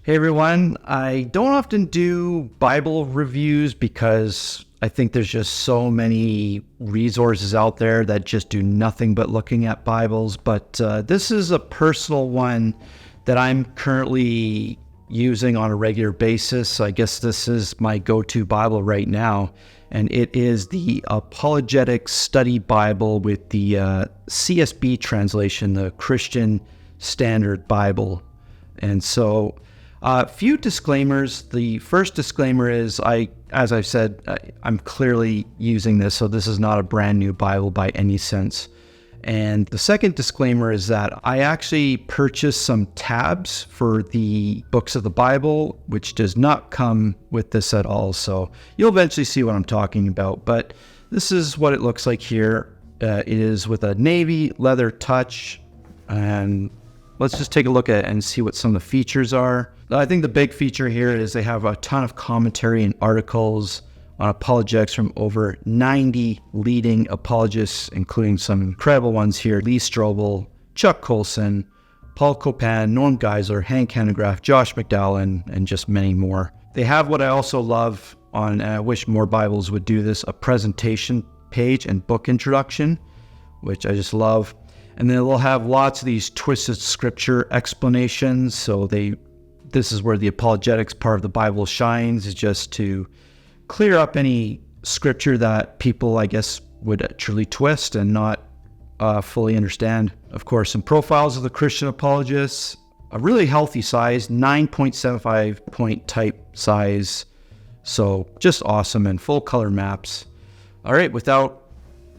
Hey everyone, I don't often do Bible reviews because I think there's just so many resources out there that just do nothing but looking at Bibles, but this is a personal one that I'm currently using on a regular basis. I guess this is my go-to Bible right now, and it is the Apologetics Study Bible with the CSB translation, the Christian Standard Bible. And so a few disclaimers. The first disclaimer is, as I've said, I'm clearly using this, so this is not a brand new Bible by any sense. And the second disclaimer is that I actually purchased some tabs for the books of the Bible, which does not come with this at all. So you'll eventually see what I'm talking about. But this is what it looks like here. It is with a navy leather touch, and let's just take a look at it and see what some of the features are. I think the big feature here is they have a ton of commentary and articles on apologetics from over 90 leading apologists, including some incredible ones here: Lee Strobel, Chuck Colson, Paul Copan, Norm Geisler, Hank Hanegraaff, Josh McDowell, and just many more. They have what I also love on, and I wish more Bibles would do this, a presentation page and book introduction, which I just love. And then they'll have lots of these twisted scripture explanations. So this is where the apologetics part of the Bible shines, is just to clear up any scripture that people, I guess, would truly twist and not fully understand. Of course, some profiles of the Christian apologists, a really healthy size, 9.75 point type size. So just awesome, and full color maps. All right, without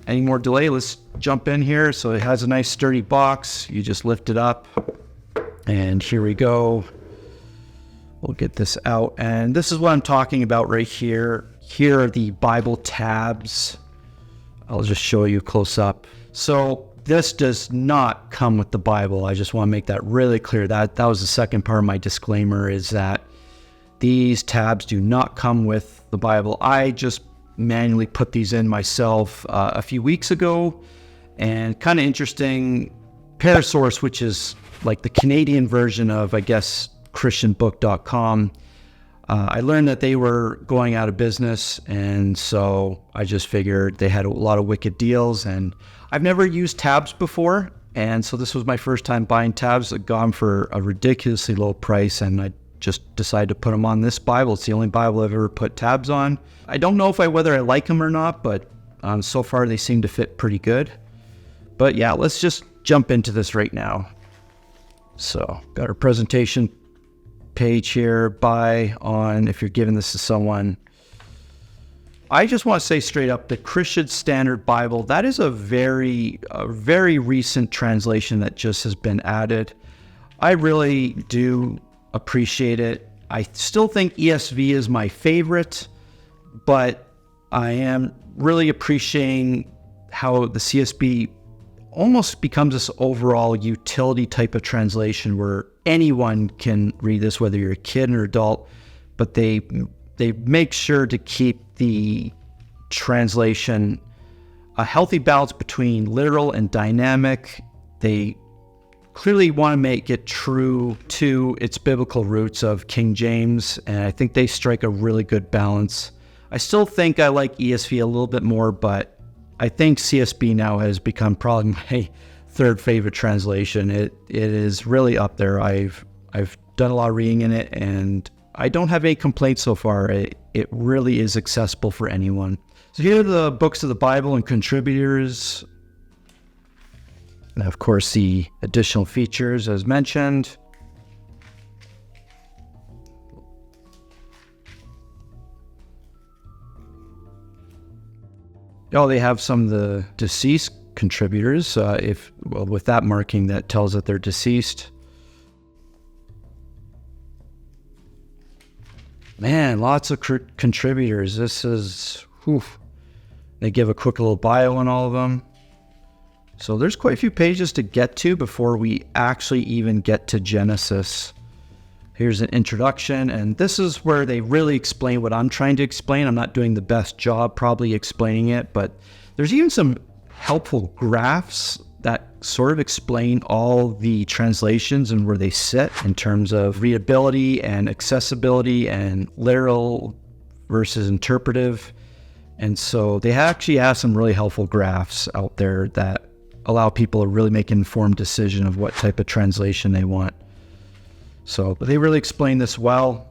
any more delay, let's jump in here. So it has a nice sturdy box. You just lift it up, and here we go. We'll get this out, and this is what I'm talking about right here. Here are the Bible tabs. I'll just show you close up. So this does not come with the Bible. I just want to make that really clear. That was the second part of my disclaimer, is that these tabs do not come with the Bible. I just manually put these in myself a few weeks ago. And kind of interesting, Parasource, which is like the Canadian version of, I guess, christianbook.com, I learned that they were going out of business, and so I just figured they had a lot of wicked deals, and I've never used tabs before, and so this was my first time buying tabs. I got them for a ridiculously low price, and I just decided to put them on this Bible. It's the only Bible I've ever put tabs on. I don't know whether I like them or not, but so far they seem to fit pretty good. But yeah, let's just jump into this right now. So got our presentation page here. Buy on if you're giving this to someone. I just want to say straight up, the Christian Standard Bible, that is a very recent translation that just has been added. I really do appreciate it. I still think ESV is my favorite, but I am really appreciating how the CSB almost becomes this overall utility type of translation where anyone can read this, whether you're a kid or adult, but they make sure to keep the translation a healthy balance between literal and dynamic. They clearly want to make it true to its biblical roots of King James, and I think they strike a really good balance. I still think I like ESV a little bit more, but I think CSB now has become probably my third favorite translation. It is really up there. I've done a lot of reading in it, and I don't have any complaints so far. It really is accessible for anyone. So here are the books of the Bible and contributors. And of course, the additional features as mentioned. Oh, they have some of the deceased contributors. With that marking, that tells that they're deceased. Man, lots of contributors. This is, they give a quick little bio on all of them. So there's quite a few pages to get to before we actually even get to Genesis. Here's an introduction, and this is where they really explain what I'm trying to explain. I'm not doing the best job probably explaining it, but there's even some helpful graphs that sort of explain all the translations and where they sit in terms of readability and accessibility and literal versus interpretive. And so they actually have some really helpful graphs out there that allow people to really make an informed decision of what type of translation they want. So, but they really explain this well.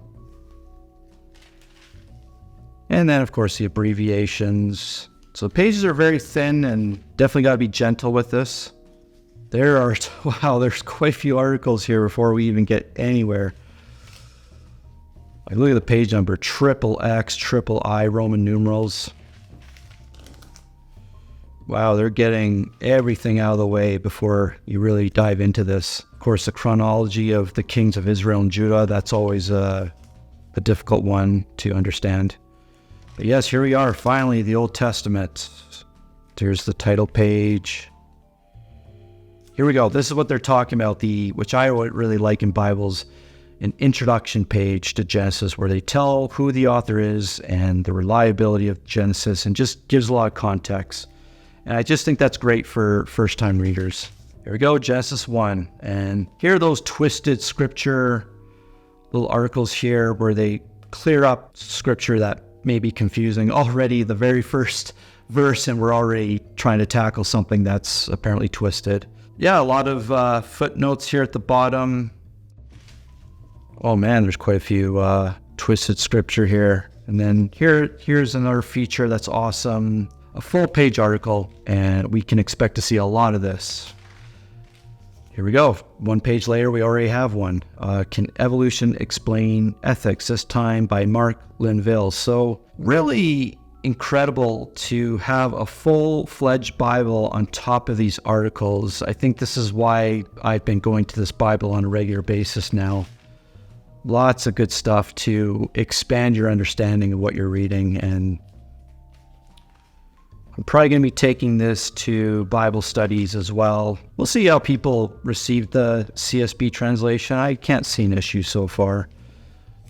And then, of course, the abbreviations. So the pages are very thin and definitely got to be gentle with this. There's quite a few articles here before we even get anywhere. Like, look at the page number, XXX, III, Roman numerals. Wow, they're getting everything out of the way before you really dive into this. Of course, the chronology of the kings of Israel and Judah, that's always a difficult one to understand. But yes, here we are, finally, the Old Testament. There's the title page. Here we go. This is what they're talking about, which I really like in Bibles, an introduction page to Genesis where they tell who the author is and the reliability of Genesis and just gives a lot of context. And I just think that's great for first-time readers. Here we go, Genesis 1. And here are those twisted scripture little articles here where they clear up scripture that may be confusing. Already the very first verse and we're already trying to tackle something that's apparently twisted. Yeah, a lot of footnotes here at the bottom. Oh man, there's quite a few twisted scripture here. And then here's another feature that's awesome. A full page article, and we can expect to see a lot of this. Here we go. 1 page later, we already have one. Can Evolution Explain Ethics? This time by Mark Linville. So really incredible to have a full-fledged Bible on top of these articles. I think this is why I've been going to this Bible on a regular basis now. Lots of good stuff to expand your understanding of what you're reading, and I'm probably going to be taking this to Bible studies as well. We'll see how people receive the CSB translation. I can't see an issue so far,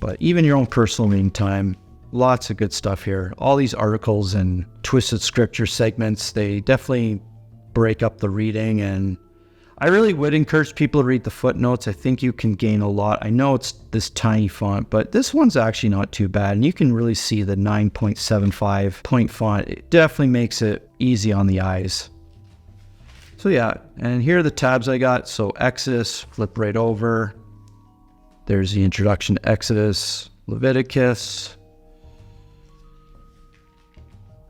but even your own personal reading time, lots of good stuff here. All these articles and twisted scripture segments, they definitely break up the reading, and I really would encourage people to read the footnotes. I think you can gain a lot. I know it's this tiny font, but this one's actually not too bad. And you can really see the 9.75 point font. It definitely makes it easy on the eyes. So yeah, and here are the tabs I got. So Exodus, flip right over. There's the introduction to Exodus, Leviticus.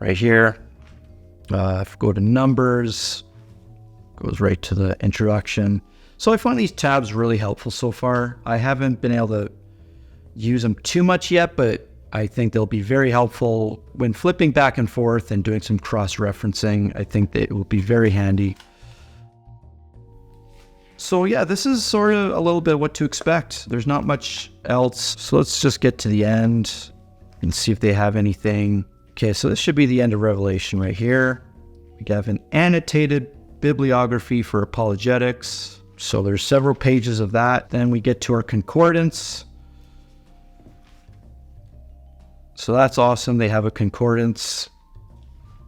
Right here. If we go to Numbers, goes right to the introduction. So I find these tabs really helpful so far. I haven't been able to use them too much yet, but I think they'll be very helpful when flipping back and forth and doing some cross-referencing. I think that it will be very handy. So yeah, this is sort of a little bit what to expect. There's not much else. So let's just get to the end and see if they have anything. Okay, so this should be the end of Revelation right here. We have an annotated bibliography for apologetics. So there's several pages of that. Then we get to our concordance. So that's awesome. They have a concordance.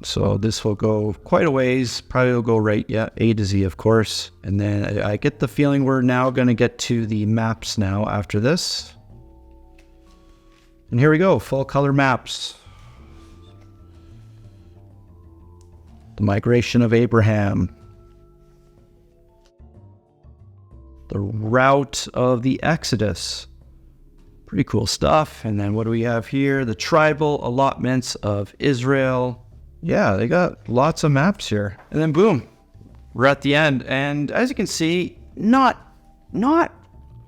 So this will go quite a ways. Probably will go right, yeah, A to Z, of course. And then I get the feeling we're now going to get to the maps now after this. And here we go, full color maps. The migration of Abraham. The route of the Exodus. Pretty cool stuff. And then what do we have here? The tribal allotments of Israel. Yeah, they got lots of maps here. And then boom, we're at the end. And as you can see, not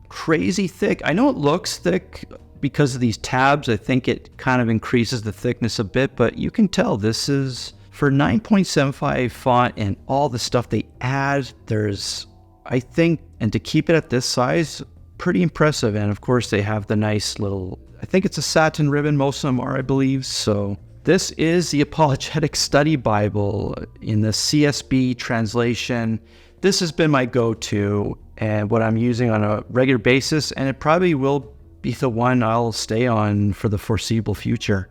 crazy thick. I know it looks thick because of these tabs. I think it kind of increases the thickness a bit, but you can tell this is for 9.75 font and all the stuff they add. There's, I think, and to keep it at this size, pretty impressive. And of course they have the nice little, I think it's a satin ribbon, most of them are, I believe. So this is the Apologetics Study Bible in the CSB translation. This has been my go-to and what I'm using on a regular basis, and it probably will be the one I'll stay on for the foreseeable future.